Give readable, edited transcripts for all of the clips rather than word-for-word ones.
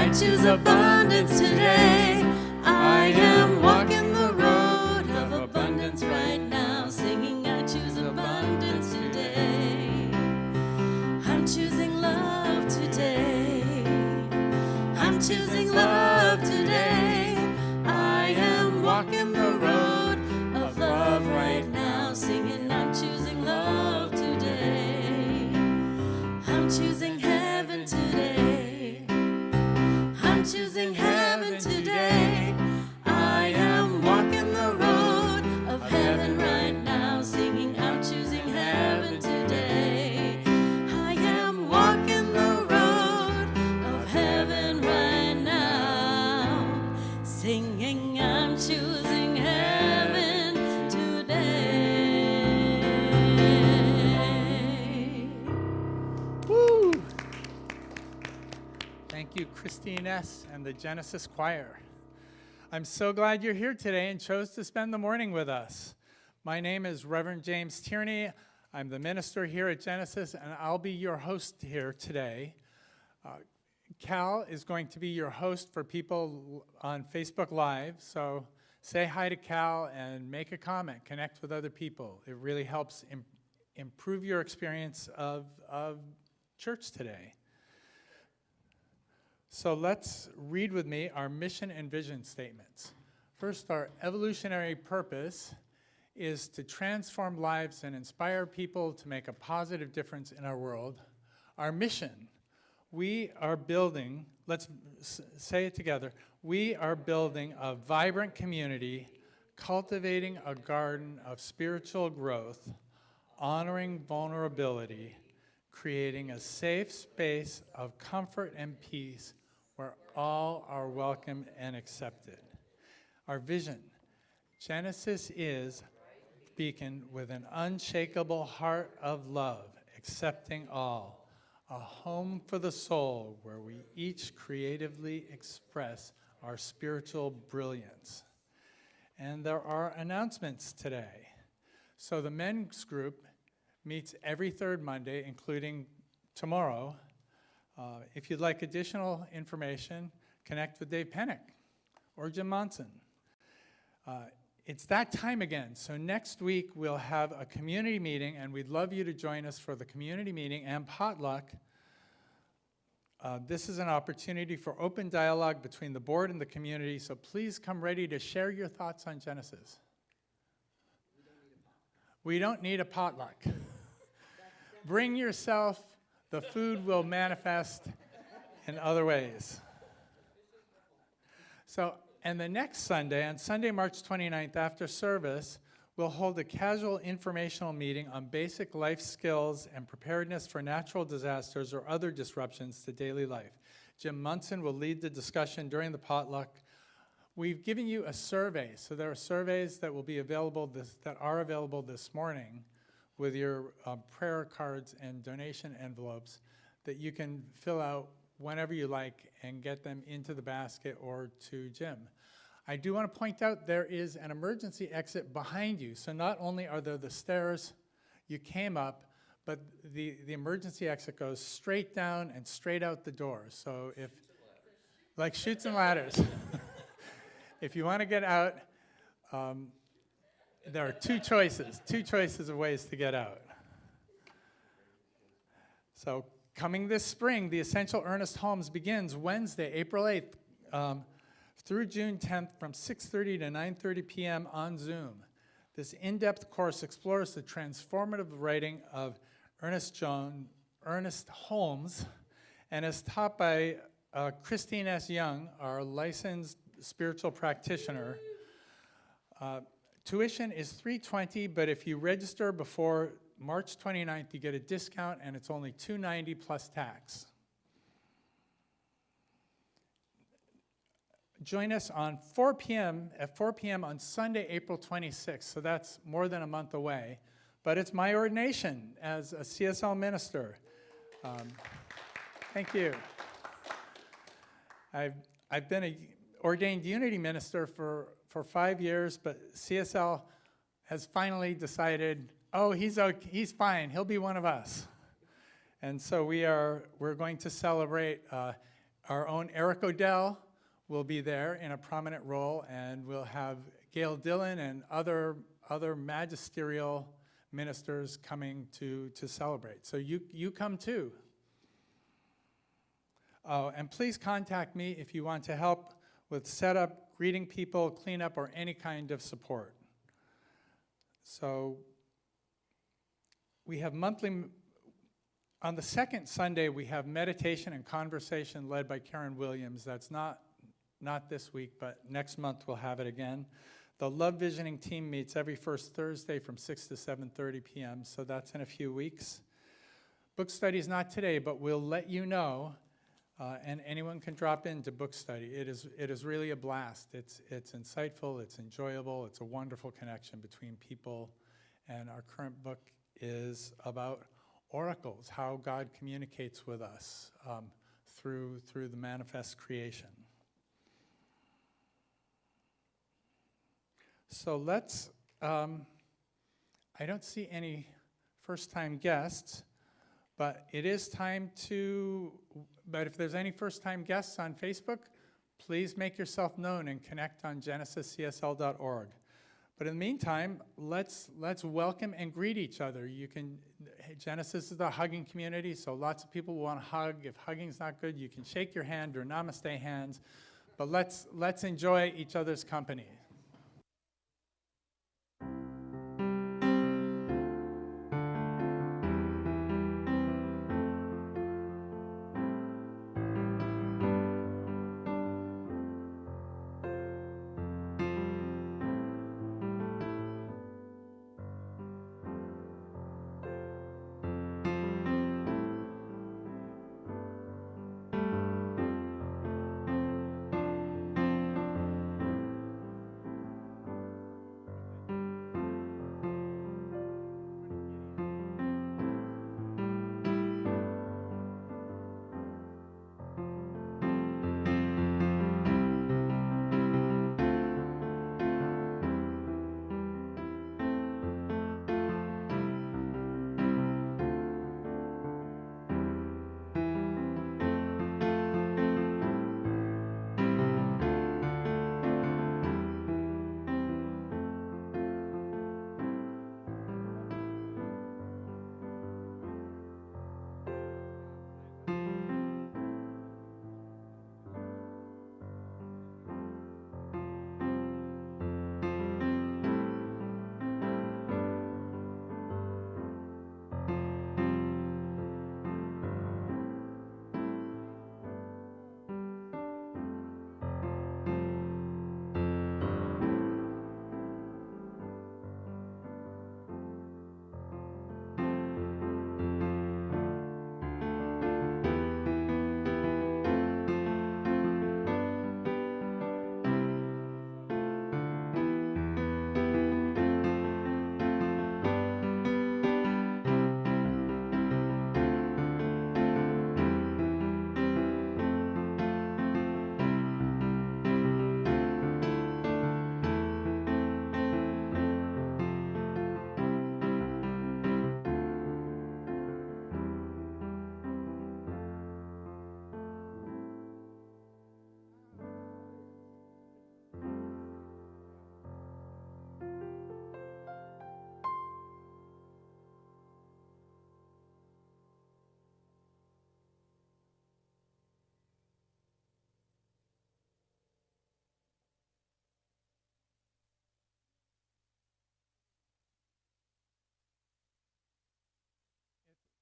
choose abundance today. I am walking the road of abundance right now, singing I choose abundance today. I'm choosing love today. I'm choosing love today. I am walking the road of love right now, singing I'm choosing love today. I'm choosing heaven today. I'm choosing heaven today. I am walking the road of heaven right now, singing I'm choosing heaven today. I am walking the road of heaven right now, singing I'm choosing heaven today. Woo! Thank you, ChristineEss and the Genesis Choir. I'm so glad you're here today and chose to spend the morning with us. My name is Reverend James Tierney. I'm the minister here at Genesis, and I'll be your host here today. Cal is going to be your host for people on Facebook Live, so say hi to Cal and make a comment, connect with other people. It really helps improve your experience of church today. So let's read with me our mission and vision statements. First, our evolutionary purpose is to transform lives and inspire people to make a positive difference in our world. Our mission, we are building, let's say it together, we are building a vibrant community, cultivating a garden of spiritual growth, honoring vulnerability, creating a safe space of comfort and peace where all are welcome and accepted. Our vision, Genesis is beacon with an unshakable heart of love, accepting all, a home for the soul where we each creatively express our spiritual brilliance. And there are announcements today. So the men's group meets every third Monday, including tomorrow. If you'd like additional information, connect with Dave Pennick or Jim Monson. It's that time again. So next week we'll have a community meeting, and we'd love you to join us for the community meeting and potluck. This is an opportunity for open dialogue between the board and the community, so please come ready to share your thoughts on Genesis. We don't need a potluck. Bring yourself. The food will manifest in other ways. So, and the next Sunday, on Sunday, March 29th, after service, we'll hold a casual informational meeting on basic life skills and preparedness for natural disasters or other disruptions to daily life. Jim Munson will lead the discussion during the potluck. We've given you a survey, so there are surveys that will be available that are available this morning with your prayer cards and donation envelopes that you can fill out whenever you like and get them into the basket or to Jim. I do want to point out there is an emergency exit behind you. So not only are there the stairs you came up, but the emergency exit goes straight down and straight out the door. So if, like chutes and ladders. If you want to get out, there are two choices of ways to get out. So coming this spring, the Essential Earnest Homes begins Wednesday, April 8th, through June 10th from 6:30 to 9:30 p.m. on Zoom. This in-depth course explores the transformative writing of Ernest Holmes and is taught by ChristineEss Young, our licensed spiritual practitioner. Tuition is $320, but if you register before March 29th, you get a discount, and it's only $290 plus tax. Join us on 4 p.m. on Sunday, April 26th, so that's more than a month away. But it's my ordination as a CSL minister. Thank you. I've been an ordained unity minister for 5 years, but CSL has finally decided, oh, he's fine. He'll be one of us. And so we're going to celebrate Our own Eric Odell will be there in a prominent role, and we'll have Gail Dillon and other magisterial ministers coming to celebrate. So you come too. Oh, and please contact me if you want to help with setup, greeting people, cleanup, or any kind of support. So we have on the second Sunday, we have meditation and conversation led by Karen Williams. That's not this week, but next month we'll have it again. The Love Visioning team meets every first Thursday from 6 to 7:30 p.m., so that's in a few weeks. Book study is not today, but we'll let you know, and anyone can drop into book study. It is really a blast. It's insightful, it's enjoyable, it's a wonderful connection between people, and our current book is about oracles, how God communicates with us through the manifest creation. So let's, I don't see any first-time guests, but it is time but if there's any first-time guests on Facebook, please make yourself known and connect on genesiscsl.org. But in the meantime, let's welcome and greet each other. Genesis is the hugging community, so lots of people want to hug. If hugging's not good, you can shake your hand or namaste hands, but let's enjoy each other's company.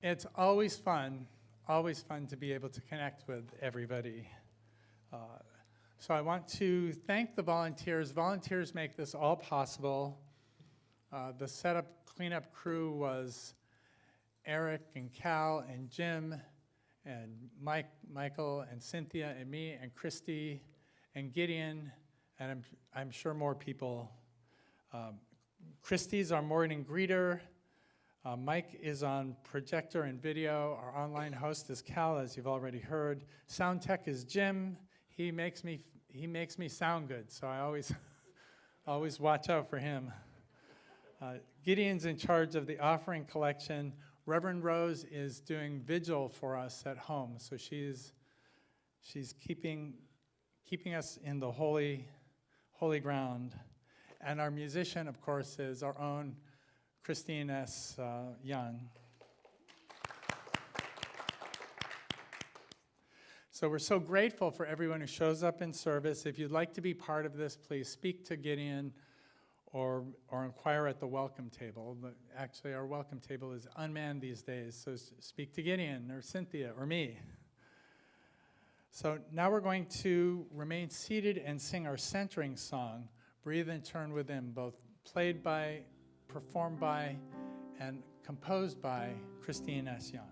It's always fun to be able to connect with everybody. So I want to thank the volunteers. Volunteers make this all possible. The setup cleanup crew was Eric and Cal and Jim and Michael and Cynthia and me and Christy and Gideon, and I'm sure more people. Christy's our morning greeter. Mike is on projector and video. Our online host is Cal, as you've already heard. Sound tech is Jim. He makes me sound good, so I always watch out for him. Gideon's in charge of the offering collection. Reverend Rose is doing vigil for us at home, so she's She's keeping us in the holy ground. And our musician, of course, is our own ChristineEss Young. So we're so grateful for everyone who shows up in service. If you'd like to be part of this, please speak to Gideon or inquire at the welcome table. But actually, our welcome table is unmanned these days, so speak to Gideon or Cynthia or me. So now we're going to remain seated and sing our centering song, Breathe and Turn Within, both played by, performed by, and composed by ChristineEss Young.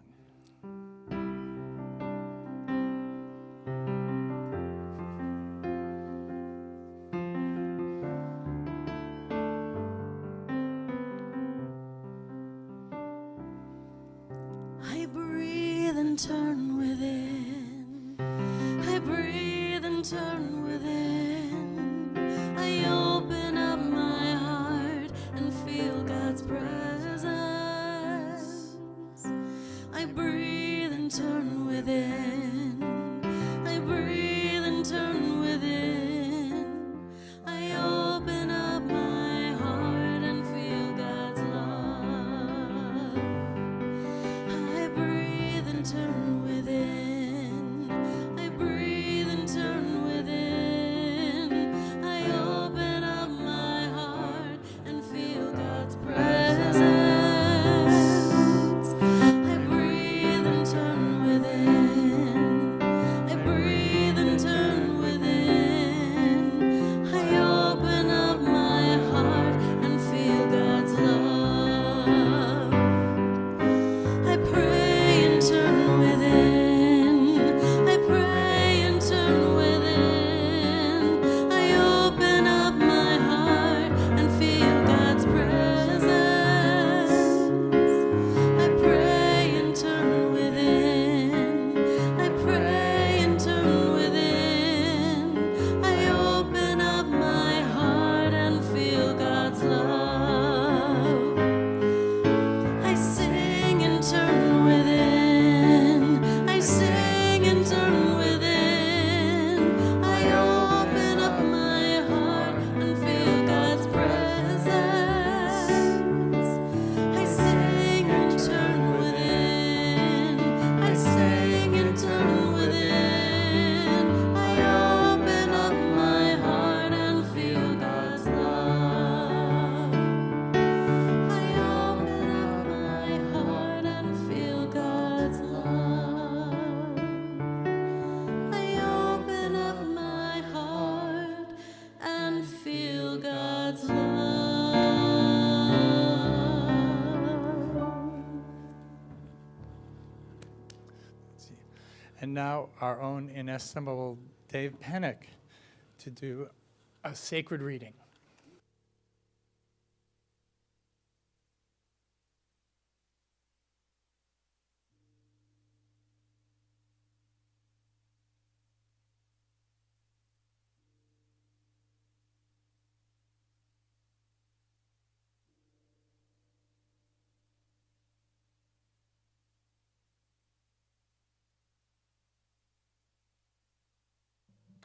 I breathe and turn within. I breathe and turn within. I open up my heart and feel God's presence. I breathe and turn within. I breathe and turn within. I open up my heart and feel God's love. I breathe and turn within. I breathe and turn within. I open up my heart and feel God's presence. I breathe and turn within. I breathe and turn within. I open up my heart and feel God's love. I pray and turn within. I pray and turn within. I open up my heart and feel God's presence. I pray and turn within. I pray and turn within. I open up my heart and feel God's love. I sing and turn within. I sing and turn within. I open up my heart and feel God's presence. I sing and turn within. I sing and turn within. I open up my heart and feel God's love. I open up my heart and feel God's love. I open up my heart and feel God's love. And now our own inestimable Dave Pennick to do a sacred reading.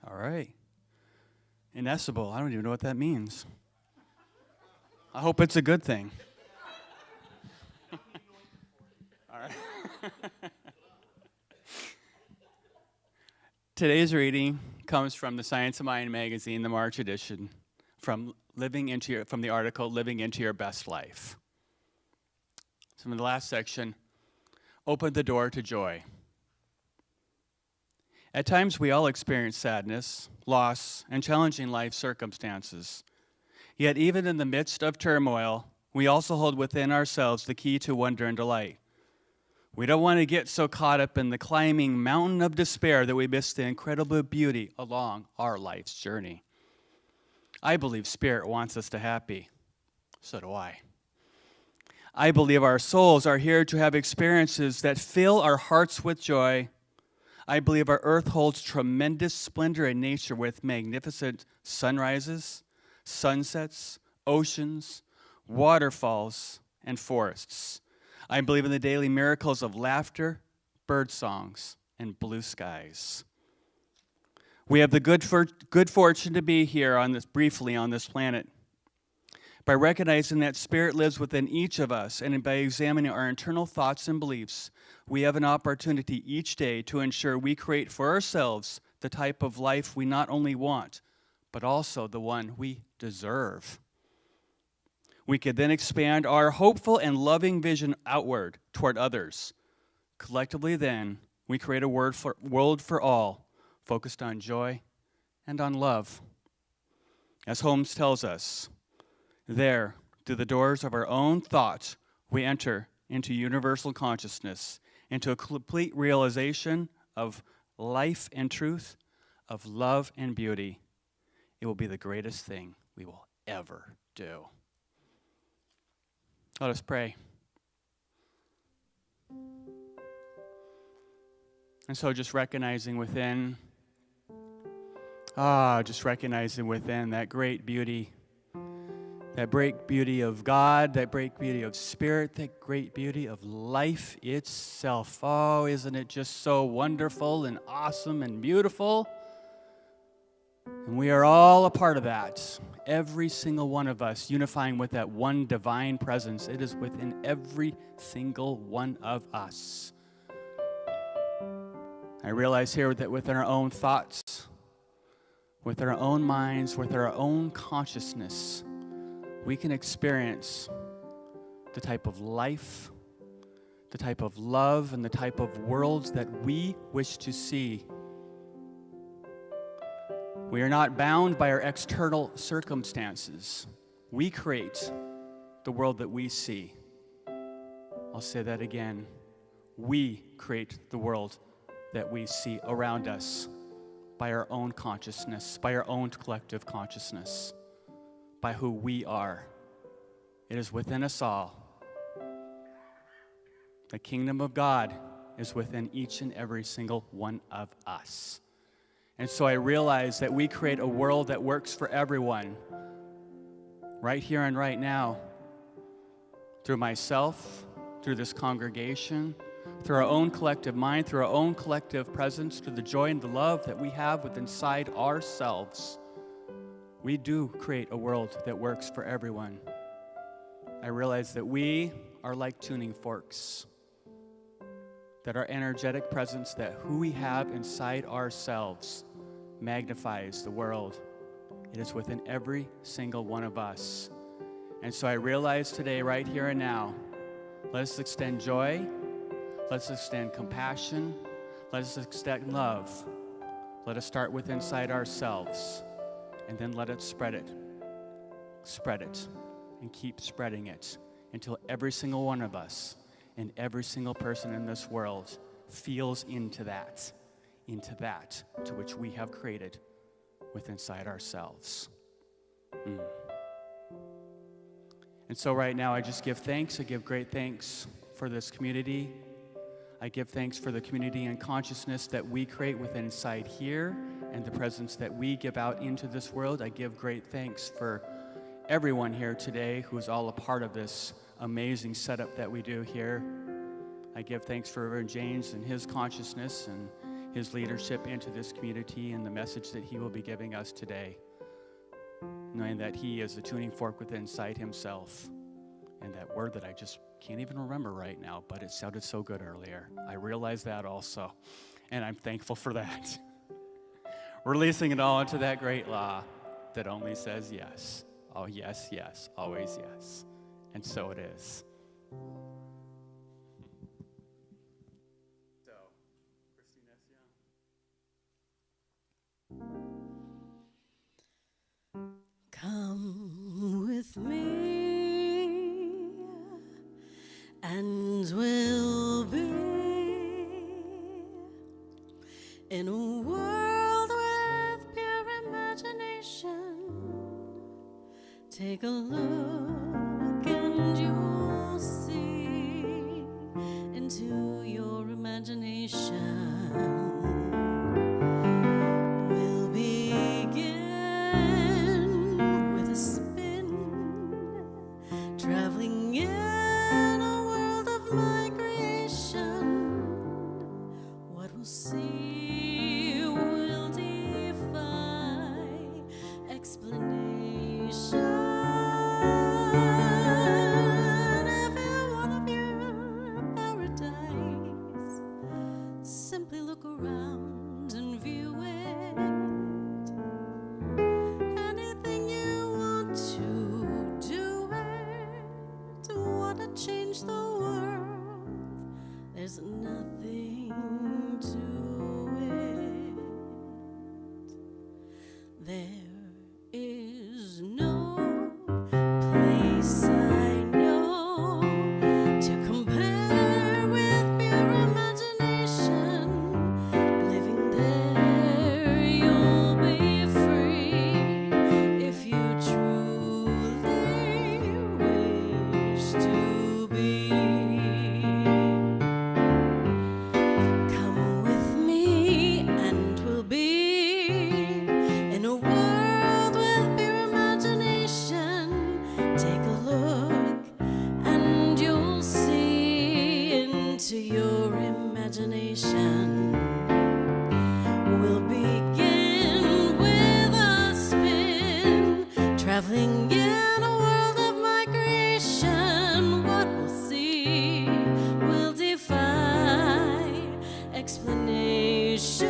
All right. Inessible. I don't even know what that means. I hope it's a good thing. All right. Today's reading comes from the Science of Mind magazine, the March edition, from the article Living into Your Best Life. So in the last section, open the door to joy. At times, we all experience sadness, loss, and challenging life circumstances. Yet even in the midst of turmoil, we also hold within ourselves the key to wonder and delight. We don't want to get so caught up in the climbing mountain of despair that we miss the incredible beauty along our life's journey. I believe Spirit wants us to be happy. So do I. I believe our souls are here to have experiences that fill our hearts with joy. I believe our earth holds tremendous splendor in nature with magnificent sunrises, sunsets, oceans, waterfalls, and forests. I believe in the daily miracles of laughter, bird songs, and blue skies. We have the good fortune to be here briefly on this planet. By recognizing that Spirit lives within each of us and by examining our internal thoughts and beliefs, we have an opportunity each day to ensure we create for ourselves the type of life we not only want, but also the one we deserve. We could then expand our hopeful and loving vision outward toward others. Collectively then, we create a world for all, focused on joy and on love. As Holmes tells us, there, through the doors of our own thoughts, we enter into universal consciousness, into a complete realization of life and truth, of love and beauty. It will be the greatest thing we will ever do. Let us pray. And so just recognizing within that great beauty, that great beauty of God, that great beauty of Spirit, that great beauty of life itself. Oh, isn't it just so wonderful and awesome and beautiful? And we are all a part of that. Every single one of us unifying with that one divine presence. It is within every single one of us. I realize here that within our own thoughts, with our own minds, with our own consciousness, we can experience the type of life, the type of love, and the type of worlds that we wish to see. We are not bound by our external circumstances. We create the world that we see. I'll say that again. We create the world that we see around us by our own consciousness, by our own collective consciousness, by who we are. It is within us all. The kingdom of God is within each and every single one of us. And so I realize that we create a world that works for everyone, right here and right now, through myself, through this congregation, through our own collective mind, through our own collective presence, through the joy and the love that we have within inside ourselves. We do create a world that works for everyone. I realize that we are like tuning forks, that our energetic presence, that who we have inside ourselves magnifies the world. It is within every single one of us. And so I realize today, right here and now, let us extend joy, let us extend compassion, let us extend love. Let us start with inside ourselves, and then let us spread it, and keep spreading it until every single one of us and every single person in this world feels into that to which we have created within inside ourselves. And so right now I just give thanks. I give great thanks for this community. I give thanks for the community and consciousness that we create within inside here and the presence that we give out into this world. I give great thanks for everyone here today who is all a part of this amazing setup that we do here. I give thanks for Reverend James and his consciousness and his leadership into this community and the message that he will be giving us today, knowing that he is the tuning fork within inside himself. And that word that I just can't even remember right now, but it sounded so good earlier. I realize that also, and I'm thankful for that. Releasing it all into that great law that only says yes. Oh, yes, yes, always yes. And so it is. So, ChristineEss, yeah. Come with me, and we'll be in a world with pure imagination. Take a look and you'll see into your imagination. We'll begin with a spin, traveling in a world of my creation. What we'll see will defy There is no place I know to compare with pure imagination. Living there, you'll be free if you truly wish to be. Come with me and we'll be in a world with pure imagination. Take a look and you'll see into your imagination. We'll begin with a spin, traveling in a world of migration. What we'll see will defy explanation.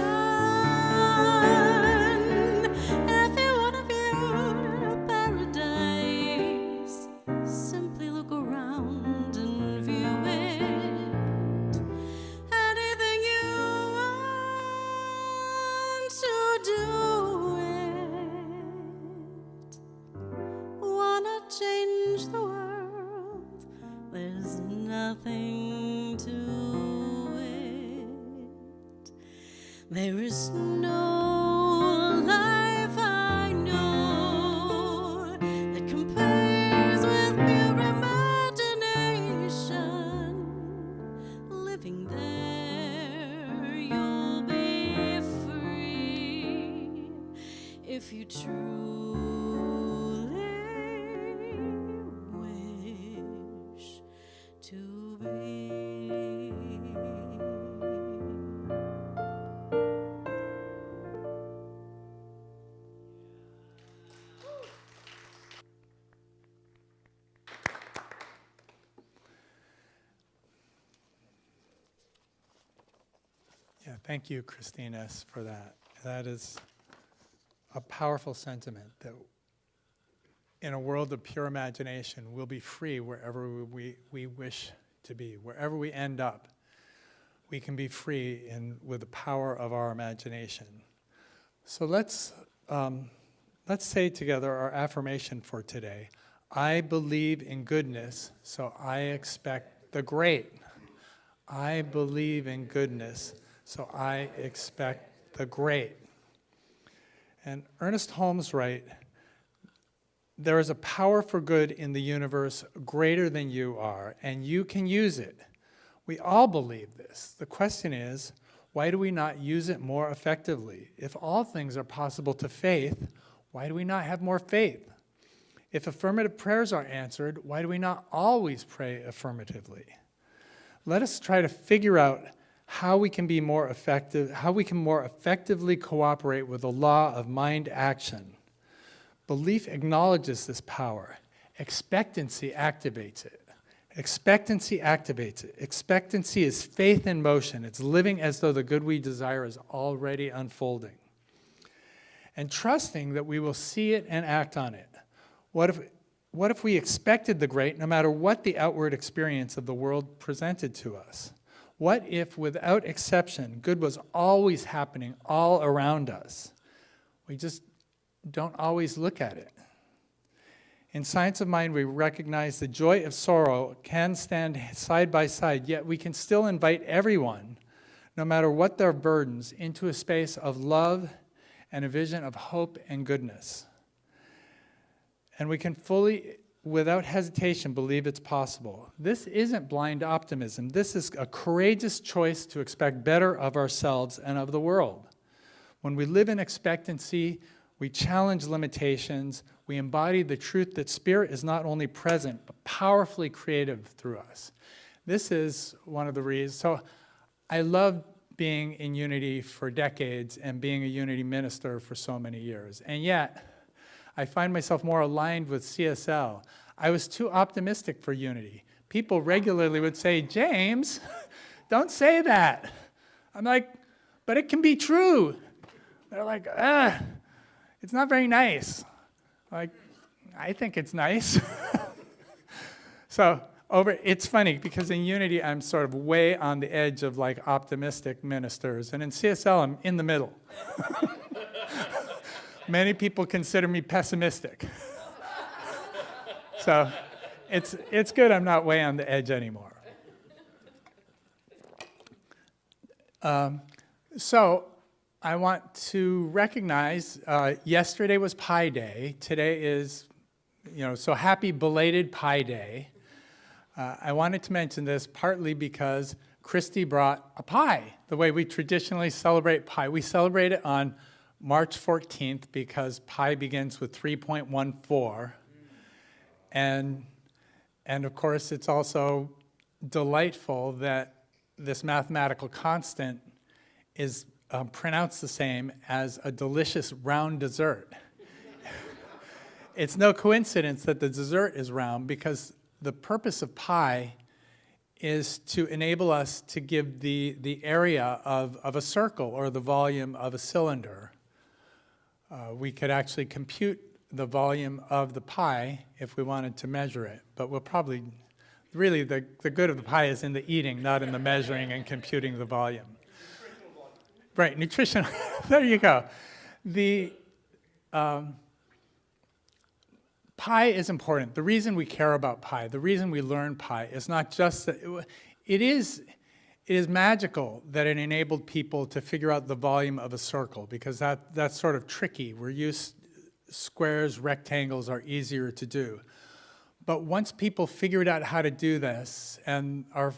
If you want to view paradise, simply look around and view it. Anything you want to do it. Wanna change the world? There's nothing to it. There is no life I know that compares with pure imagination. Living there, you'll be free if you truly wish to be. Yeah, thank you, ChristineEss, for that. That is a powerful sentiment, that in a world of pure imagination, we'll be free wherever we wish to be. Wherever we end up, we can be free with the power of our imagination. So let's say together our affirmation for today. I believe in goodness, so I expect the great. I believe in goodness, so I expect the great. And Ernest Holmes writes, there is a power for good in the universe greater than you are, and you can use it. We all believe this. The question is, why do we not use it more effectively? If all things are possible to faith, why do we not have more faith? If affirmative prayers are answered, why do we not always pray affirmatively? Let us try to figure out how we can be more effective, how we can more effectively cooperate with the law of mind action. Belief acknowledges this power. Expectancy activates it. Expectancy activates it. Expectancy is faith in motion. It's living as though the good we desire is already unfolding. And trusting that we will see it and act on it. What if we expected the great no matter what the outward experience of the world presented to us? What if, without exception, good was always happening all around us? We just don't always look at it. In Science of Mind, we recognize the joy of sorrow can stand side by side, yet we can still invite everyone, no matter what their burdens, into a space of love and a vision of hope and goodness. And we can fully, without hesitation, believe it's possible. This isn't blind optimism. This is a courageous choice to expect better of ourselves and of the world. When we live in expectancy, we challenge limitations. We embody the truth that Spirit is not only present, but powerfully creative through us. This is one of the reasons. So I love being in Unity for decades and being a Unity minister for so many years. And yet, I find myself more aligned with CSL. I was too optimistic for Unity. People regularly would say, James, don't say that. I'm like, but it can be true. They're like, it's not very nice. Like, I think it's nice. So it's funny because in Unity, I'm sort of way on the edge of like optimistic ministers. And in CSL, I'm in the middle. Many people consider me pessimistic. So it's good I'm not way on the edge anymore. So I want to recognize, yesterday was Pi Day. Today is, so happy belated Pi Day. I wanted to mention this partly because Christy brought a pie, the way we traditionally celebrate Pi. We celebrate it on March 14th because Pi begins with 3.14. And of course, it's also delightful that this mathematical constant is pronounced the same as a delicious round dessert. It's no coincidence that the dessert is round because the purpose of pi is to enable us to give the area of a circle or the volume of a cylinder. We could actually compute the volume of the pie if we wanted to measure it, but we'll probably, really the good of the pie is in the eating, not in the measuring and computing the volume. Right, nutrition, there you go. The pi is important. The reason we care about pi, the reason we learn pi is not just that, it is magical that it enabled people to figure out the volume of a circle because that's sort of tricky. We're used, squares, rectangles are easier to do. But once people figured out how to do this, and our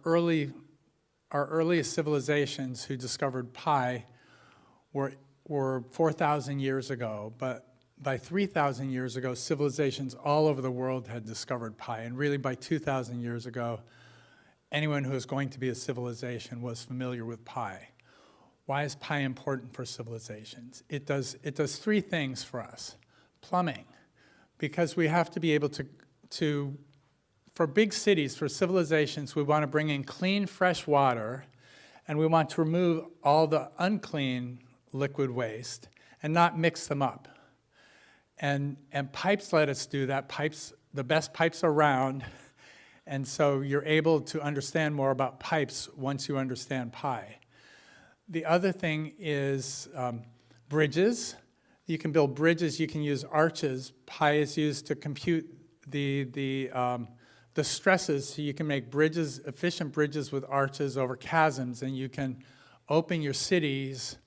earliest civilizations who discovered pi were 4,000 years ago, but by 3,000 years ago, civilizations all over the world had discovered pi, and really by 2,000 years ago, anyone who was going to be a civilization was familiar with pi. Why is pi important for civilizations? It does three things for us. Plumbing, because we have to be able to for big cities, for civilizations, we want to bring in clean, fresh water, and we want to remove all the unclean liquid waste and not mix them up. And pipes let us do that. Pipes, the best pipes are round, and so you're able to understand more about pipes once you understand pi. The other thing is bridges. You can build bridges, you can use arches. Pi is used to compute the stresses, so you can make bridges, efficient bridges with arches over chasms, and you can open your cities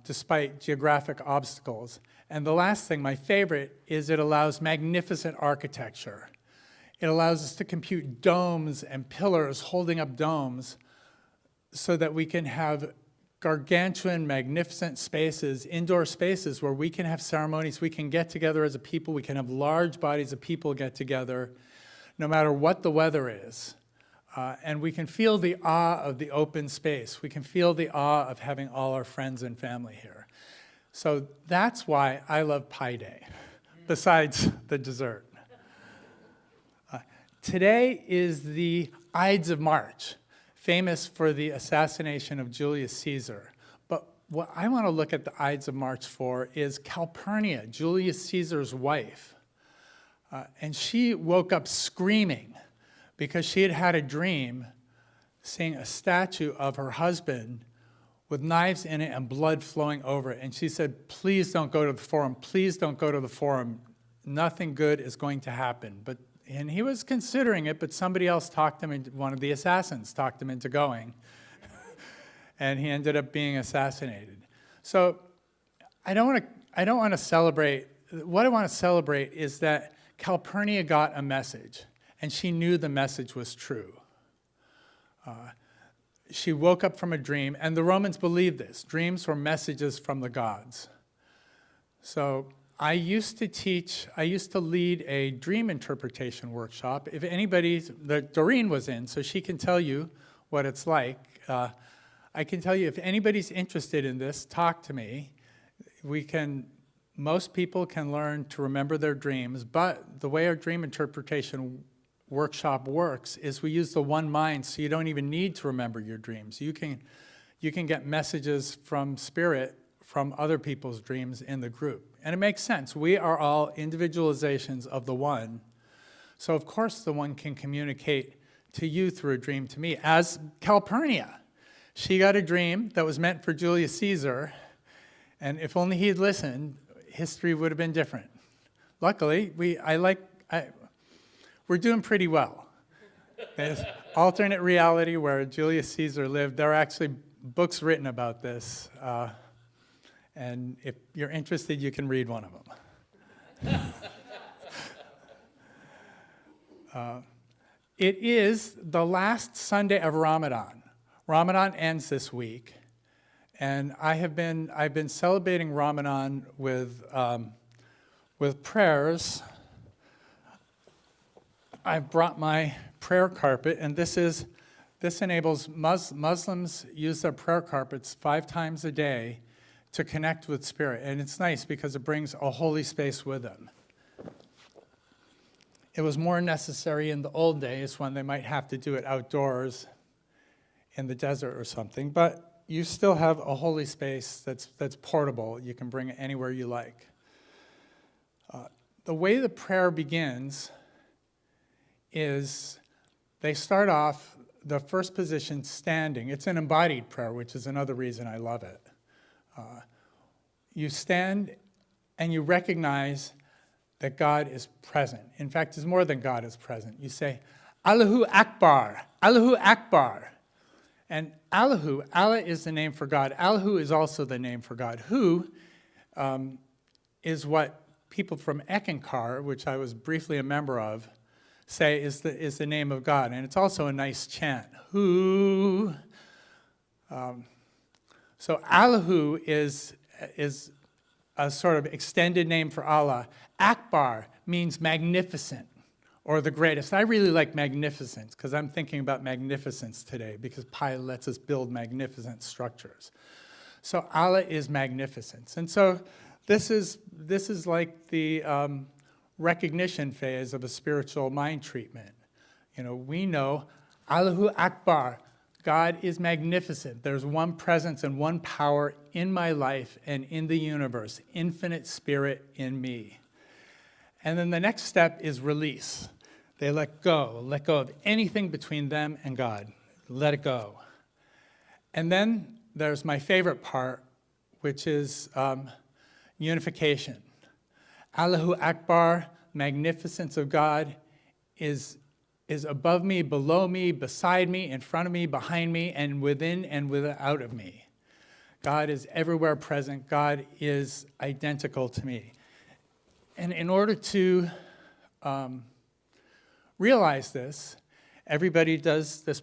despite geographic obstacles. And the last thing, my favorite, is it allows magnificent architecture. It allows us to compute domes and pillars holding up domes so that we can have gargantuan, magnificent spaces, indoor spaces where we can have ceremonies, we can get together as a people, we can have large bodies of people get together, no matter what the weather is. And we can feel the awe of the open space. We can feel the awe of having all our friends and family here. So that's why I love Pi Day, besides the dessert. Today is the Ides of March, famous for the assassination of Julius Caesar. But what I want to look at the Ides of March for is Calpurnia, Julius Caesar's wife. And she woke up screaming because she had had a dream seeing a statue of her husband with knives in it and blood flowing over it. And she said, please don't go to the forum. Please don't go to the forum. Nothing good is going to happen. And he was considering it, but somebody else talked him into, one of the assassins talked him into going. And he ended up being assassinated. So I don't want to celebrate. What I want to celebrate is that Calpurnia got a message, and she knew the message was true. She woke up from a dream, and the Romans believed this. Dreams were messages from the gods. So I used to lead a dream interpretation workshop. If anybody, Doreen was in, so she can tell you what it's like. I can tell you, if anybody's interested in this, talk to me. Most people can learn to remember their dreams, but the way our dream interpretation workshop works is we use the one mind, so you don't even need to remember your dreams. You can get messages from spirit from other people's dreams in the group. And it makes sense. We are all individualizations of the one. So of course the one can communicate to you through a dream to me, as Calpurnia. She got a dream that was meant for Julius Caesar, And if only he'd listened, history would have been different. Luckily, we're doing pretty well. There's alternate reality where Julius Caesar lived. There are actually books written about this. And if you're interested, you can read one of them. It is the last Sunday of Ramadan. Ramadan ends this week. And I've been celebrating Ramadan with prayers. I've brought my prayer carpet, and this enables Muslims use their prayer carpets 5 times a day to connect with Spirit. And it's nice because it brings a holy space with them. It was more necessary in the old days when they might have to do it outdoors in the desert or something, but you still have a holy space that's portable. You can bring it anywhere you like. The way the prayer begins is they start off the first position standing. It's an embodied prayer, which is another reason I love it. You stand and you recognize that God is present. In fact, it's more than God is present. You say, Allahu Akbar, Allahu Akbar. And Allahu, Allah is the name for God. Allahu is also the name for God. Hu is what people from Ekankar, which I was briefly a member of, say is the name of God. And it's also a nice chant. Hu. So Allahu is a sort of extended name for Allah. Akbar means magnificent or the greatest. I really like magnificence because I'm thinking about magnificence today because Pi lets us build magnificent structures. So Allah is magnificence. And so this is like the recognition phase of a spiritual mind treatment. You know, we know Allahu Akbar, God is magnificent. There's one presence and one power in my life and in the universe, infinite spirit in me. And then the next step is release. They let go of anything between them and God. Let it go. And then there's my favorite part, which is unification. Allahu Akbar, magnificence of God, is above me, below me, beside me, in front of me, behind me, and within and without of me. God is everywhere present. God is identical to me. And in order to realize this, everybody does this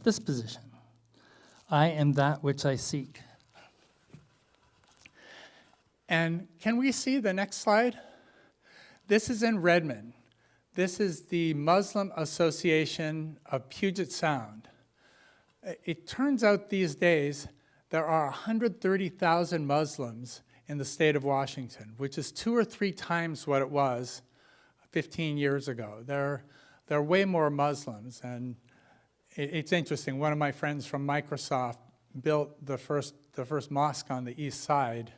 this position. I am that which I seek. And can we see the next slide? This is in Redmond. This is the Muslim Association of Puget Sound. It turns out these days there are 130,000 Muslims in the state of Washington, which is 2 or 3 times what it was 15 years ago. There are way more Muslims, and it's interesting. One of my friends from Microsoft built the first mosque on the east side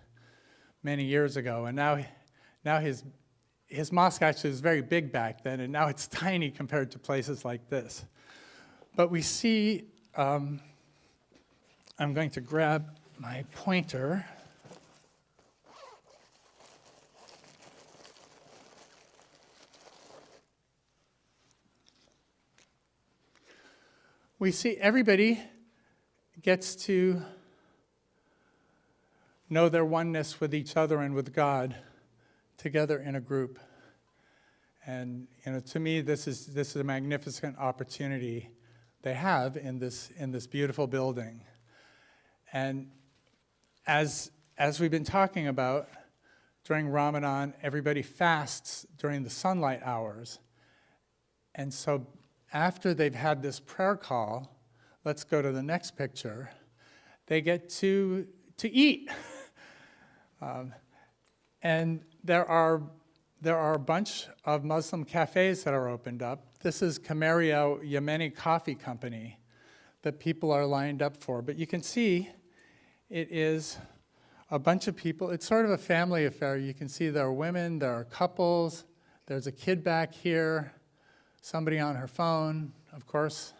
many years ago, and now his mosque actually was very big back then, and now it's tiny compared to places like this. But we see, I'm going to grab my pointer. We see everybody gets to know their oneness with each other and with God together in a group. And to me, this is a magnificent opportunity they have in this beautiful building. And as we've been talking about, during Ramadan, everybody fasts during the sunlight hours. And so after they've had this prayer call, let's go to the next picture, they get to eat. And there are a bunch of Muslim cafes that are opened up. This is Kamaria Yemeni Coffee Company that people are lined up for. But you can see it is a bunch of people. It's sort of a family affair. You can see there are women, there are couples, there's a kid back here, somebody on her phone, of course.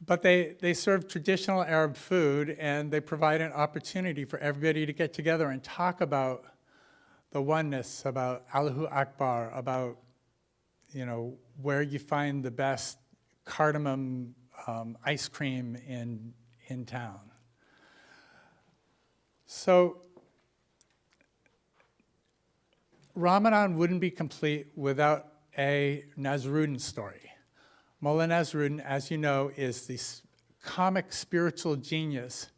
But they serve traditional Arab food, and they provide an opportunity for everybody to get together and talk about the oneness, about Allahu Akbar, about, where you find the best cardamom ice cream in town. So Ramadan wouldn't be complete without a Nasruddin story. Mullah Nasruddin, as you know, is this comic spiritual genius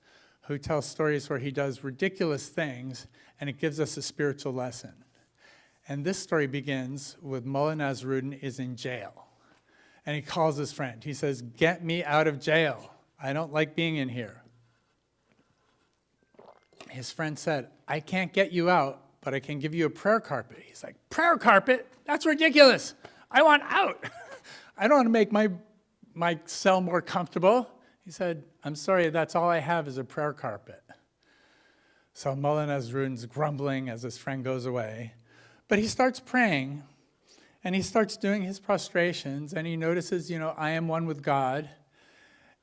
who tells stories where he does ridiculous things, and it gives us a spiritual lesson. And this story begins with Mullah Nasruddin is in jail. And he calls his friend. He says, "Get me out of jail. I don't like being in here." His friend said, "I can't get you out, but I can give you a prayer carpet." He's like, "Prayer carpet? That's ridiculous. I want out. I don't want to make my cell more comfortable." He said, "I'm sorry, that's all I have is a prayer carpet." So Mullah Nasruddin's grumbling as his friend goes away. But he starts praying, and he starts doing his prostrations, and he notices, I am one with God.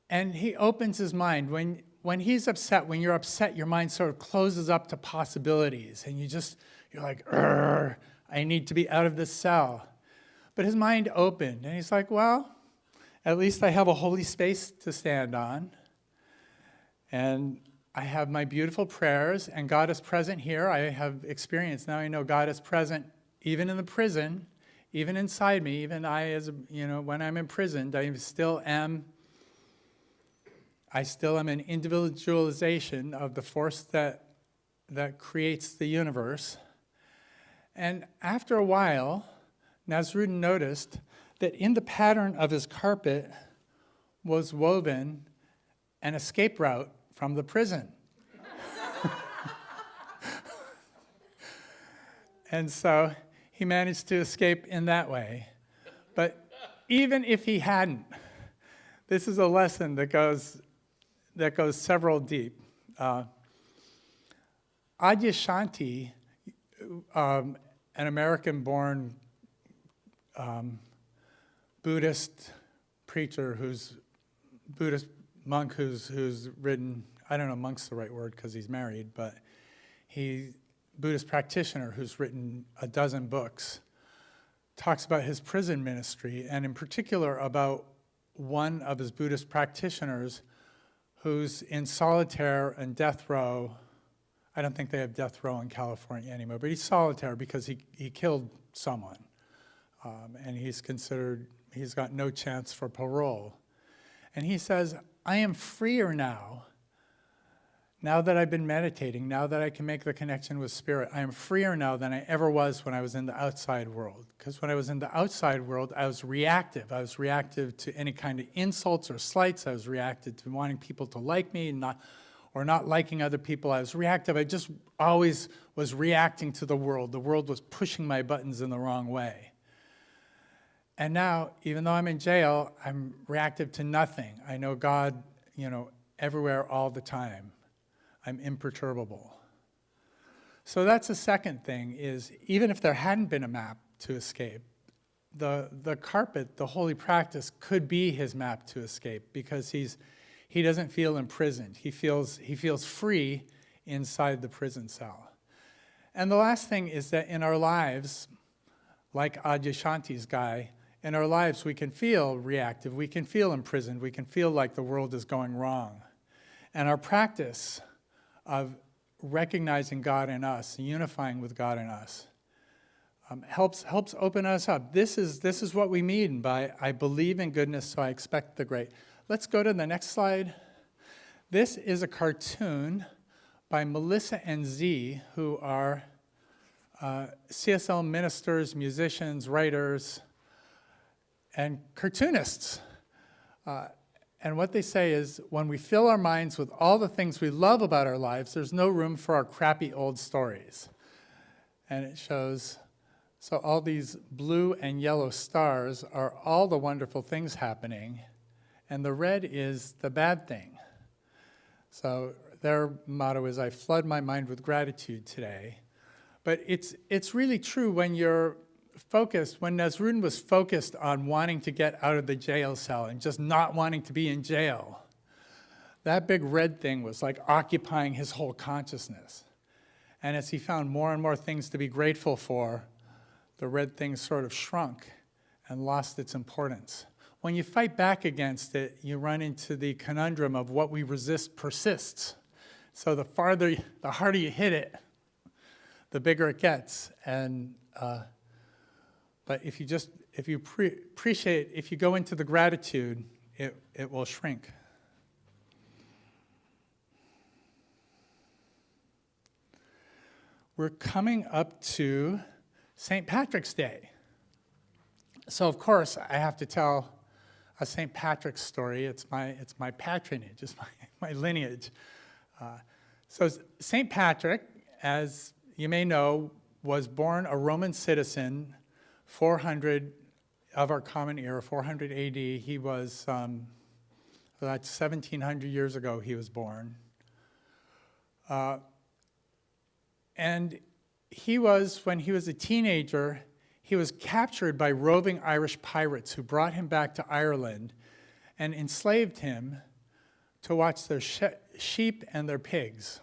And he opens his mind. When he's upset, when you're upset, your mind sort of closes up to possibilities, and you're like, I need to be out of this cell. But his mind opened, and he's like, well, at least I have a holy space to stand on, and I have my beautiful prayers, and God is present here. I have experience. Now I know God is present even in the prison, even inside me, even when I'm imprisoned, I still am an individualization of the force that creates the universe. And after a while, Nasruddin noticed that in the pattern of his carpet was woven an escape route from the prison. And so he managed to escape in that way. But even if he hadn't, this is a lesson that goes several deep. Adyashanti, an American-born Buddhist preacher Buddhist monk who's written, I don't know monk's the right word because he's married, but Buddhist practitioner who's written a dozen books, talks about his prison ministry, and in particular about one of his Buddhist practitioners who's in solitaire and death row. I don't think they have death row in California anymore, but he's solitaire because he killed someone. And he's got no chance for parole. And he says, I am freer now that I've been meditating, now that I can make the connection with spirit. I am freer now than I ever was when I was in the outside world. Because when I was in the outside world, I was reactive. I was reactive to any kind of insults or slights. I was reactive to wanting people to like me or not liking other people. I was reactive. I just always was reacting to the world. The world was pushing my buttons in the wrong way. And now, even though I'm in jail, I'm reactive to nothing. I know God, everywhere all the time. I'm imperturbable. So that's the second thing is, even if there hadn't been a map to escape, the carpet, the holy practice, could be his map to escape because he doesn't feel imprisoned. He feels free inside the prison cell. And the last thing is that in our lives, like Adyashanti's guy, in our lives we can feel reactive, we can feel imprisoned, we can feel like the world is going wrong. And our practice of recognizing God in us, unifying with God in us, helps open us up. This is what we mean by I believe in goodness, so I expect the great. Let's go to the next slide. This is a cartoon by Melissa and Z, who are CSL ministers, musicians, writers, and cartoonists. And what they say is, when we fill our minds with all the things we love about our lives, there's no room for our crappy old stories. And it shows, so all these blue and yellow stars are all the wonderful things happening, and the red is the bad thing. So their motto is, I flood my mind with gratitude today. But it's really true when you're focused, when Nasrudin was focused on wanting to get out of the jail cell and just not wanting to be in jail, that big red thing was like occupying his whole consciousness. And as he found more and more things to be grateful for, the red thing sort of shrunk and lost its importance. When you fight back against it, you run into the conundrum of what we resist persists. So the harder you hit it, the bigger it gets. And but if you appreciate, if you go into the gratitude, it will shrink. We're coming up to St. Patrick's Day. So of course I have to tell a St. Patrick's story. It's my patronage, it's my lineage. So St. Patrick, as you may know, was born a Roman citizen, 400 of our common era, 400 AD. He was, that's 1700 years ago he was born. And he was, when he was a teenager, he was captured by roving Irish pirates who brought him back to Ireland and enslaved him to watch their sheep and their pigs.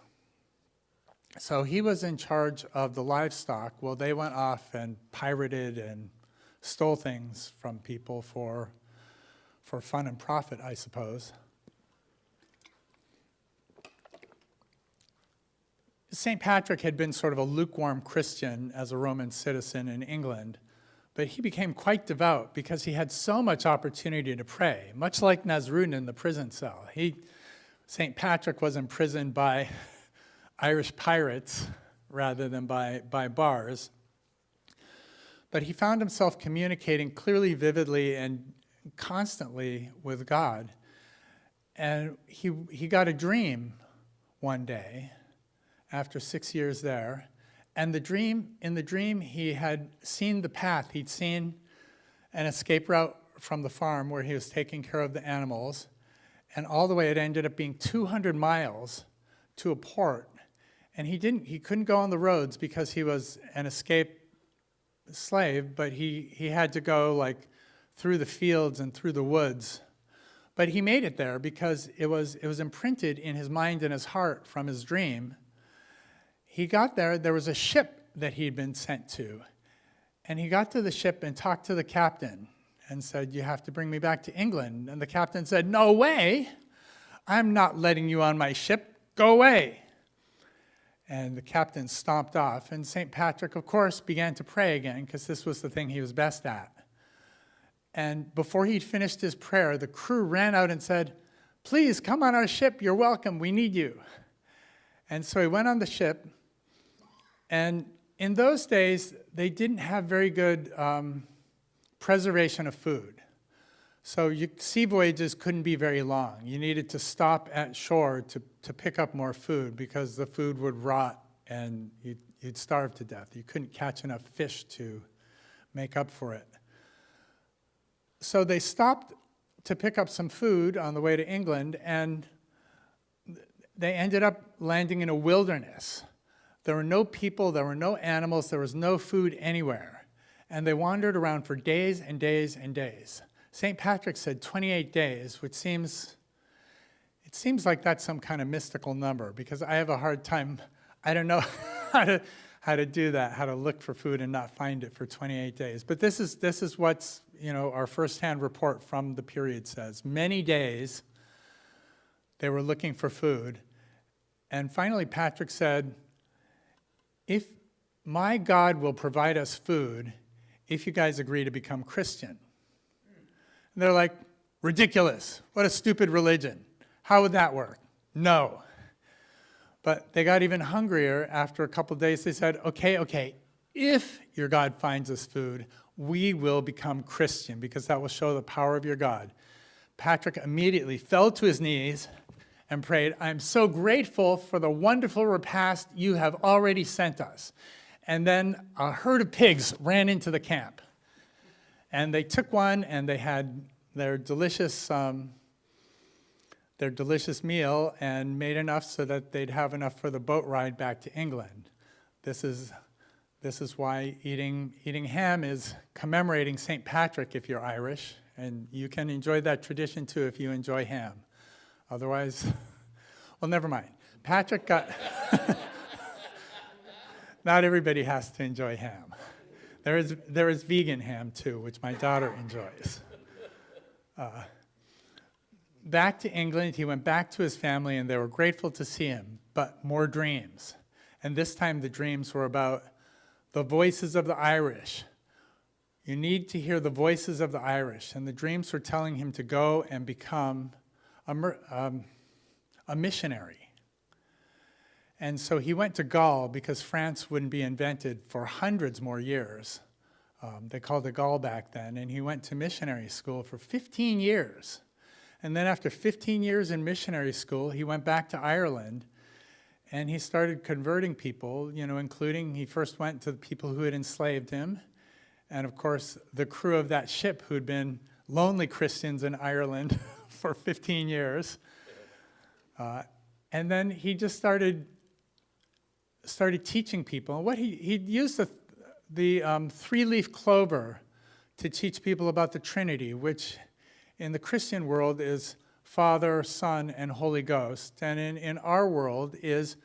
So he was in charge of the livestock while they went off and pirated and stole things from people for fun and profit, I suppose. St. Patrick had been sort of a lukewarm Christian as a Roman citizen in England, but he became quite devout because he had so much opportunity to pray, much like Nasrudin in the prison cell. St. Patrick was imprisoned by Irish pirates rather than by bars, but he found himself communicating clearly, vividly, and constantly with God. And he got a dream one day after 6 years there, and in the dream he had seen the path. He'd seen an escape route from the farm where he was taking care of the animals, and all the way it ended up being 200 miles to a port. And he couldn't go on the roads because he was an escaped slave, but he had to go like through the fields and through the woods. But he made it there because it was imprinted in his mind and his heart from his dream. He got there was a ship that he'd been sent to. And he got to the ship and talked to the captain and said, "You have to bring me back to England." And the captain said, "No way, I'm not letting you on my ship, go away." And the captain stomped off, and St. Patrick, of course, began to pray again, because this was the thing he was best at. And before he'd finished his prayer, the crew ran out and said, "Please, come on our ship, you're welcome, we need you." And so he went on the ship, and in those days, they didn't have very good preservation of food. So sea voyages couldn't be very long. You needed to stop at shore to pick up more food because the food would rot and you'd starve to death. You couldn't catch enough fish to make up for it. So they stopped to pick up some food on the way to England, and they ended up landing in a wilderness. There were no people, there were no animals, there was no food anywhere. And they wandered around for days and days and days. St. Patrick said 28 days, which seems like that's some kind of mystical number, because I have a hard time, I don't know how to do that, how to look for food and not find it for 28 days. But this is what's, our firsthand report from the period says. Many days they were looking for food. And finally Patrick said, "If my God will provide us food, if you guys agree to become Christian." And they're like, "Ridiculous. What a stupid religion. How would that work?" No. But they got even hungrier after a couple of days. They said, okay, if your God finds us food, we will become Christian, because that will show the power of your God. Patrick immediately fell to his knees and prayed, "I'm so grateful for the wonderful repast you have already sent us." And then a herd of pigs ran into the camp. And they took one, and they had their delicious meal and made enough so that they'd have enough for the boat ride back to England. This is This is why eating ham is commemorating St. Patrick if you're Irish, and you can enjoy that tradition too if you enjoy ham. Otherwise, well, never mind. Patrick got... Not everybody has to enjoy ham. There is vegan ham too, which my daughter enjoys. Back to England, he went back to his family, and they were grateful to see him, but more dreams. And this time the dreams were about the voices of the Irish. You need to hear the voices of the Irish. And the dreams were telling him to go and become a missionary. And so he went to Gaul because France wouldn't be invented for hundreds more years. They called it Gaul back then. And he went to missionary school for 15 years. And then after 15 years in missionary school, he went back to Ireland. And he started converting people, including he first went to the people who had enslaved him. And of course, the crew of that ship who'd been lonely Christians in Ireland for 15 years. And then he just started teaching people. And what he used the three-leaf clover to teach people about the Trinity, which in the Christian world is Father, Son, and Holy Ghost. And in our world is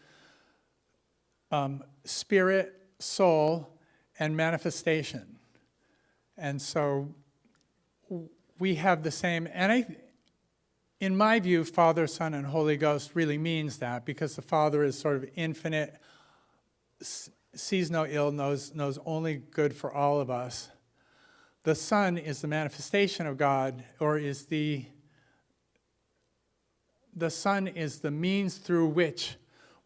spirit, soul, and manifestation. And so we have the same, and in my view, Father, Son, and Holy Ghost really means that, because the Father is sort of infinite, sees no ill, knows only good for all of us. The Son is the manifestation of God, or is the Son is the means through which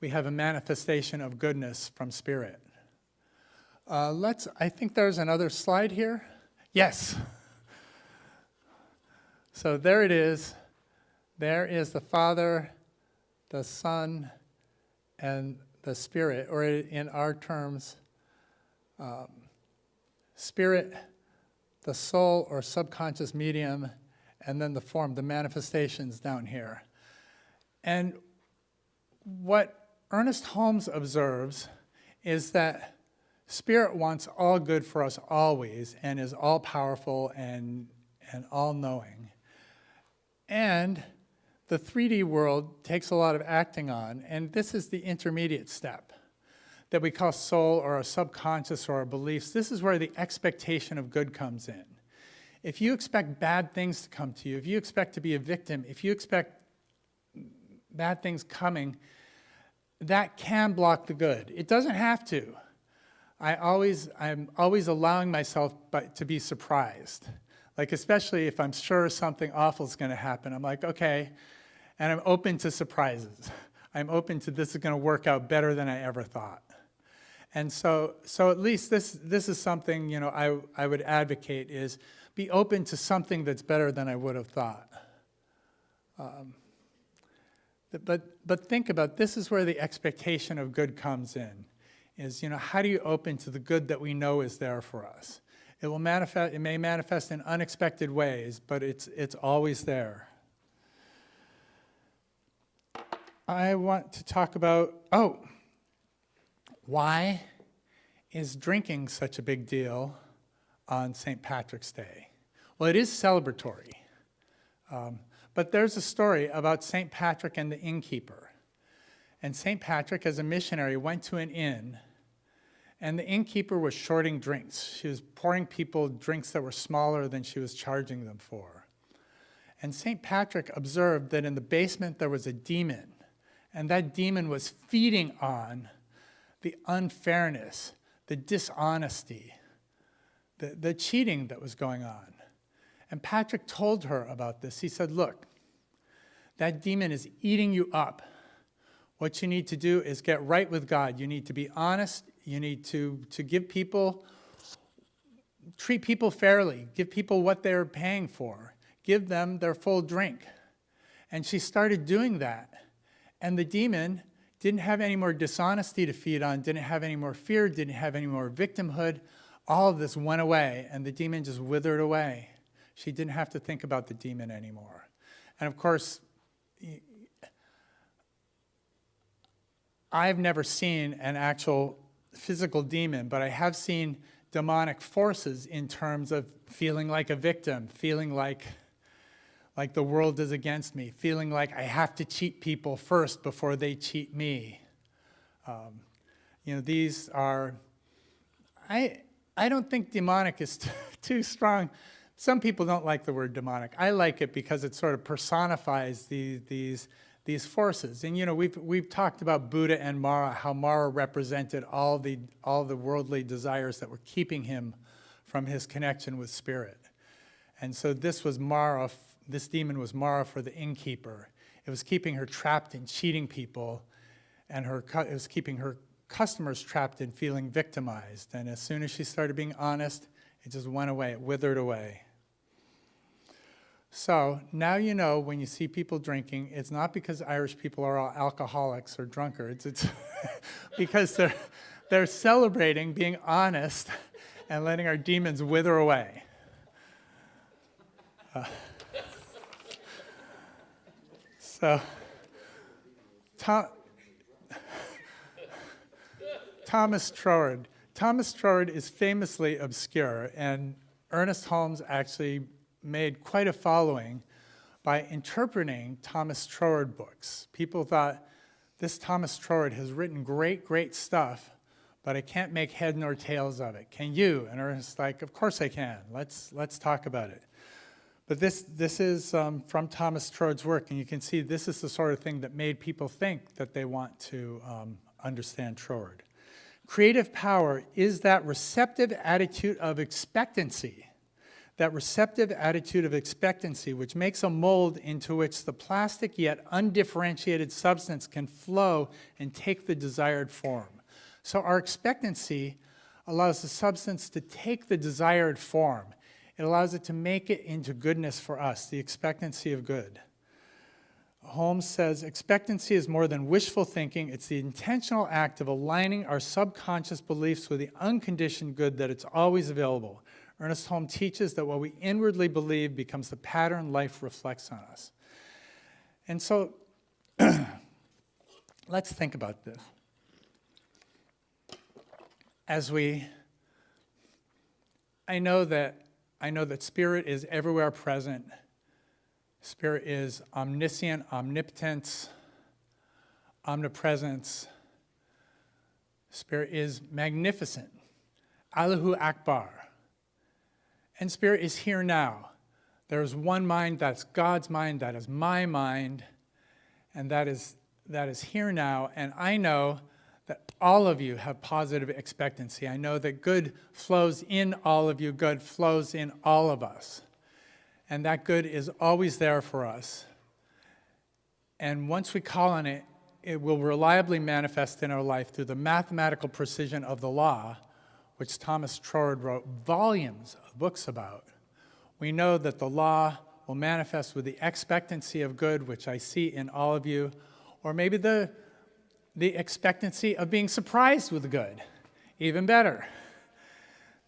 we have a manifestation of goodness from Spirit. I think there's another slide here. Yes. So there it is. There is the Father, the Son, and the Spirit, or in our terms, Spirit, the soul or subconscious medium, and then the form, the manifestations down here. And what Ernest Holmes observes is that Spirit wants all good for us always, and is all-powerful and all-knowing. And the 3D world takes a lot of acting on, and this is the intermediate step that we call soul or our subconscious or our beliefs. This is where the expectation of good comes in. If you expect bad things to come to you, if you expect to be a victim, if you expect bad things coming, that can block the good. It doesn't have to. I'm always allowing myself to be surprised. Like, especially if I'm sure something awful is going to happen, I'm like, okay, and I'm open to surprises. I'm open to this is going to work out better than I ever thought. And so at least this is something, I would advocate, is be open to something that's better than I would have thought. But think about, this is where the expectation of good comes in, is, how do you open to the good that we know is there for us? It may manifest in unexpected ways, but it's always there. I want to talk about, why is drinking such a big deal on St. Patrick's Day? Well, it is celebratory. But there's a story about St. Patrick and the innkeeper. And St. Patrick, as a missionary, went to an inn, and the innkeeper was shorting drinks. She was pouring people drinks that were smaller than she was charging them for. And St. Patrick observed that in the basement there was a demon, and that demon was feeding on the unfairness, the dishonesty, the cheating that was going on. And Patrick told her about this. He said, look, that demon is eating you up. What you need to do is get right with God. You need to be honest. You need to give people, treat people fairly. Give people what they're paying for. Give them their full drink. And she started doing that. And the demon didn't have any more dishonesty to feed on, didn't have any more fear, didn't have any more victimhood. All of this went away, and the demon just withered away. She didn't have to think about the demon anymore. And of course, I've never seen an actual physical demon, but I have seen demonic forces in terms of feeling like a victim, feeling like the world is against me, feeling like I have to cheat people first before they cheat me. These are, I don't think demonic is too strong. Some people don't like the word demonic. I like it because it sort of personifies these forces. And we've talked about Buddha and Mara, how Mara represented all the worldly desires that were keeping him from his connection with spirit. And so this was Mara. This demon was Mara for the innkeeper. It was keeping her trapped in cheating people, and it was keeping her customers trapped in feeling victimized. And as soon as she started being honest, it just went away. It withered away. So now you know when you see people drinking, it's not because Irish people are all alcoholics or drunkards. It's because they're celebrating being honest and letting our demons wither away. Thomas Troward. Thomas Troward is famously obscure, and Ernest Holmes actually made quite a following by interpreting Thomas Troward books. People thought, this Thomas Troward has written great, great stuff, but I can't make head nor tails of it. Can you? And Ernest's like, of course I can. Let's talk about it. But this is from Thomas Troward's work, and you can see this is the sort of thing that made people think that they want to understand Troward. Creative power is that receptive attitude of expectancy, which makes a mold into which the plastic yet undifferentiated substance can flow and take the desired form. So our expectancy allows the substance to take the desired form. It allows it to make it into goodness for us, the expectancy of good. Holmes says, expectancy is more than wishful thinking. It's the intentional act of aligning our subconscious beliefs with the unconditioned good that it's always available. Ernest Holmes teaches that what we inwardly believe becomes the pattern life reflects on us. And so, let's think about this. I know that spirit is everywhere present. Spirit is omniscient, omnipotence, omnipresence. Spirit is magnificent. Allahu Akbar. And spirit is here now. There is one mind, that's God's mind, that is my mind, and that is here now. And I know that all of you have positive expectancy. I know that good flows in all of you, good flows in all of us. And that good is always there for us. And once we call on it, it will reliably manifest in our life through the mathematical precision of the law, which Thomas Troward wrote volumes of books about. We know that the law will manifest with the expectancy of good, which I see in all of you, or maybe the expectancy of being surprised with good, even better,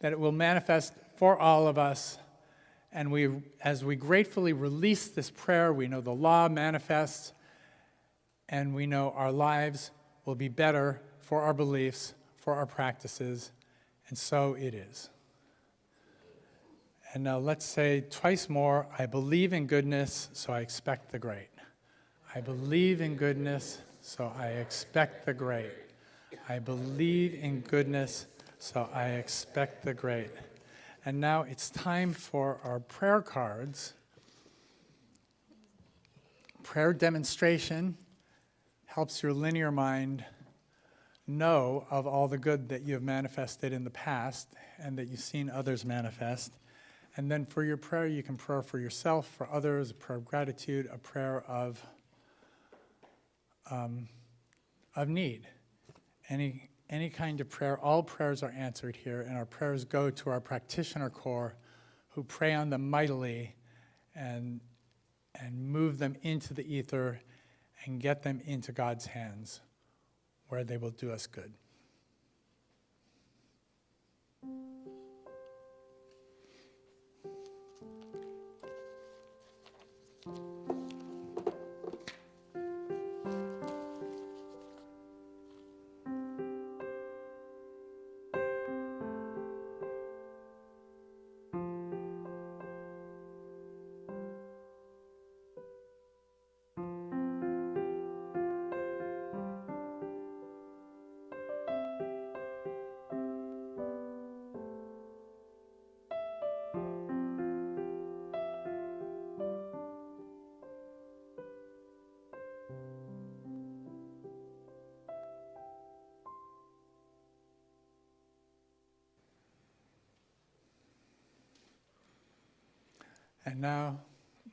that it will manifest for all of us. And as we gratefully release this prayer, we know the law manifests, and we know our lives will be better for our beliefs, for our practices, and so it is. And now let's say twice more, I believe in goodness, so I expect the great. I believe in goodness, so I expect the great. I believe in goodness, so I expect the great. And now it's time for our prayer cards. Prayer demonstration helps your linear mind know of all the good that you have manifested in the past and that you've seen others manifest. And then for your prayer, you can pray for yourself, for others, a prayer of gratitude, a prayer of need. Any kind of prayer, all prayers are answered here, and our prayers go to our practitioner corps who pray on them mightily and move them into the ether and get them into God's hands where they will do us good. And now,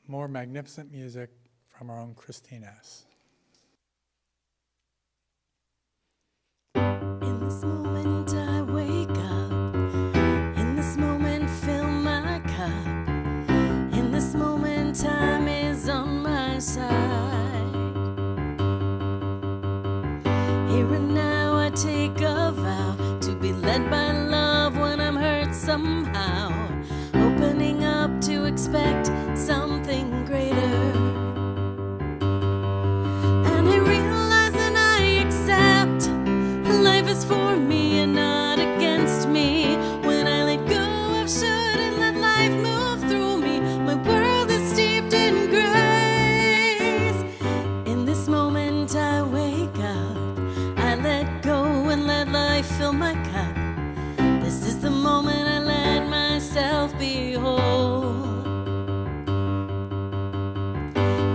more magnificent music from our own ChristineEss. In this moment I wake up. In this moment fill my cup. In this moment time is on my side. Here and now I take a vow to be led by love when I'm hurt somehow. Opening up to expect something greater. And I realize and I accept life is for me and not against me. When I let go of should and let life move through me, my world is steeped in grace. In this moment I wake up, I let go and let life fill my cup. This is the moment I let myself be whole.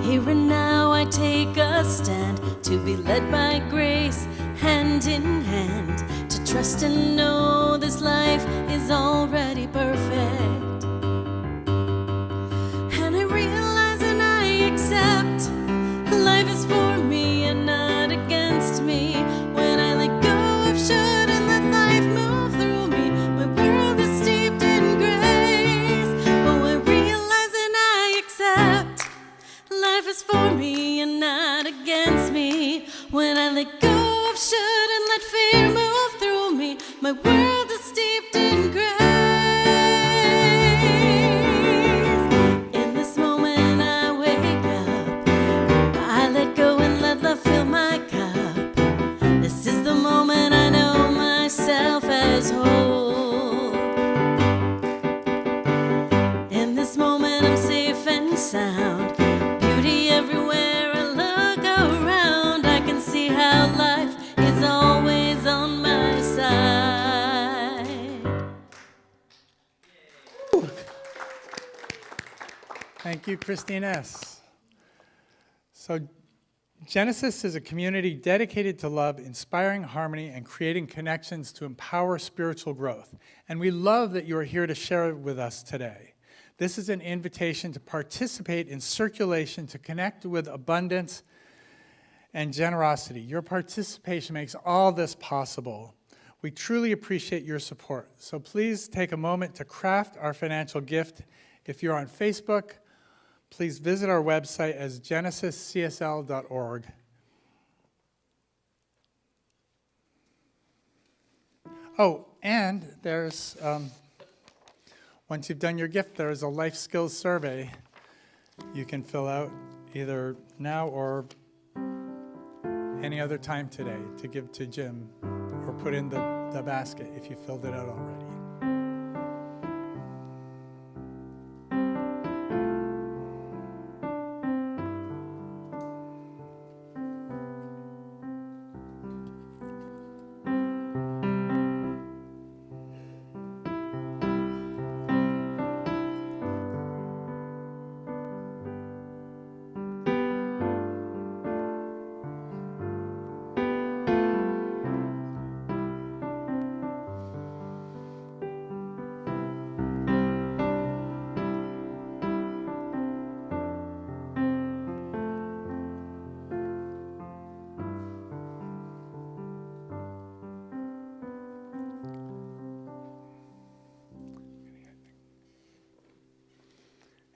Here and now I take a stand to be led by grace, hand in hand, to trust and know this life is already perfect. And I realize and I accept life is for me and not against me. When I let go of should and let life move through me, my world is steeped in grace. Oh, I realize and I accept life is for me and not against me. When I let go of should and let fear move through me, my world is steeped in grace. In this moment I wake up, I let go and let love fill my cup. This is the moment I know myself as whole. In this moment I'm safe and sound, beauty everywhere I look around. I can see how life is always on my side. Thank you, ChristineEss. So Genesis is a community dedicated to love, inspiring harmony, and creating connections to empower spiritual growth. And we love that you are here to share it with us today. This is an invitation to participate in circulation, to connect with abundance and generosity. Your participation makes all this possible. We truly appreciate your support. So please take a moment to craft our financial gift. If you're on Facebook, please visit our website as genesiscsl.org. Oh, and there's, once you've done your gift, there's a life skills survey you can fill out either now or any other time today to give to Jim or put in the basket if you filled it out already.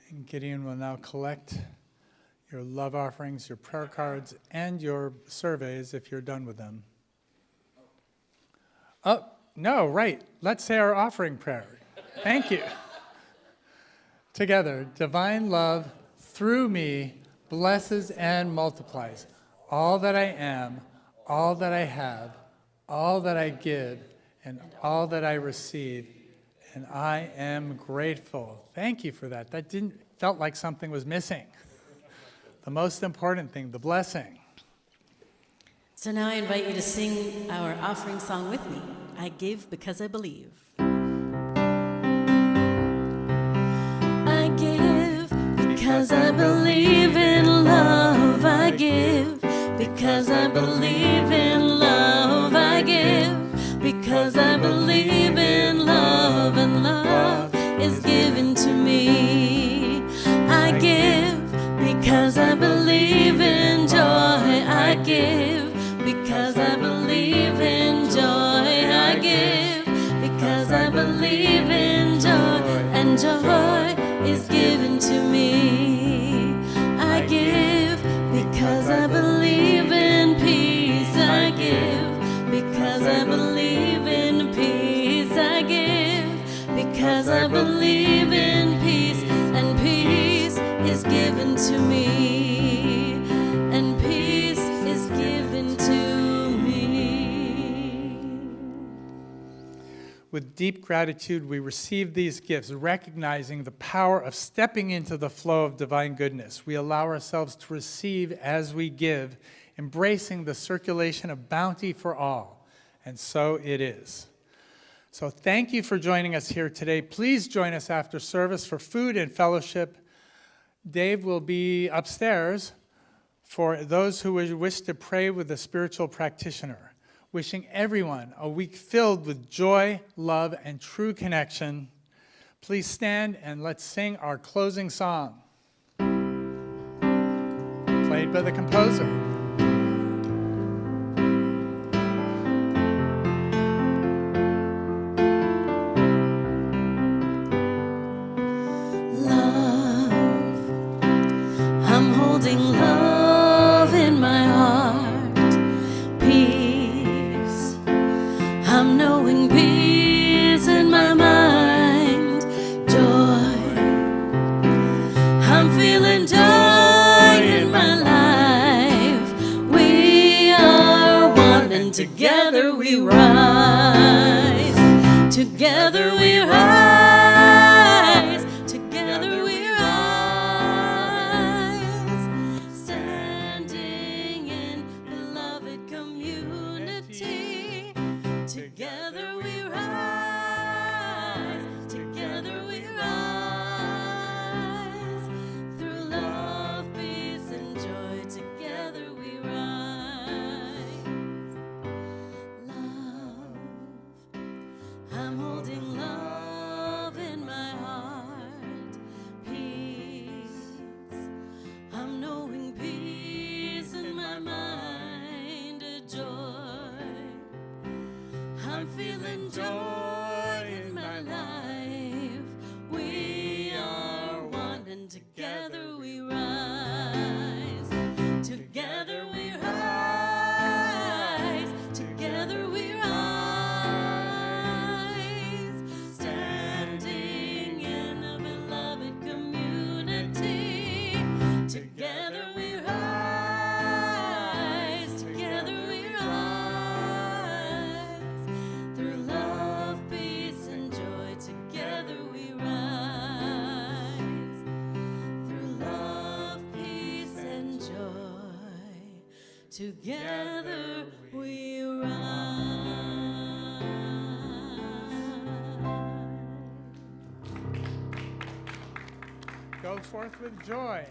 And Gideon will now collect your love offerings, your prayer cards, and your surveys if you're done with them. Oh, no, right. Let's say our offering prayer. Thank you. Together, divine love through me blesses and multiplies all that I am, all that I have, all that I give, and all that I receive. And I am grateful. Thank you for that. That felt like something was missing. The most important thing, the blessing. So now I invite you to sing our offering song with me. I give because I believe. I give because I believe in love. I give because I believe in love. I give because I believe in love, and love is given to me. give because I believe in joy. I give because I believe in joy. I give because I believe in joy, and joy is given to me. I give because I believe in peace. I give because I believe in peace. I give because I believe in peace, and peace is given to me, and peace is given to me. With deep gratitude, we receive these gifts, recognizing the power of stepping into the flow of divine goodness. We allow ourselves to receive as we give, embracing the circulation of bounty for all. And so it is. So thank you for joining us here today. Please join us after service for food and fellowship. Dave will be upstairs for those who wish to pray with a spiritual practitioner. Wishing everyone a week filled with joy, love, and true connection. Please stand and let's sing our closing song, played by the composer. Love in my heart, peace. I'm knowing peace in my mind, joy. I'm feeling joy in my life. We are one, and together we rise. Together we rise. Together we rise. Standing in beloved community. Together we rise. Together we rise. Through love, peace, and joy. Together we rise. Love. I'm holding love in my heart, peace. I'm knowing peace in my mind, a joy. I'm feeling joy in my life. We are one, and together we rise. Together we rise. Together we rise. Standing in a beloved community. Together we rise. Together we rise. Through love, peace, and joy. Together we rise. Through love, peace, and joy. Together we rise. Go forth with joy.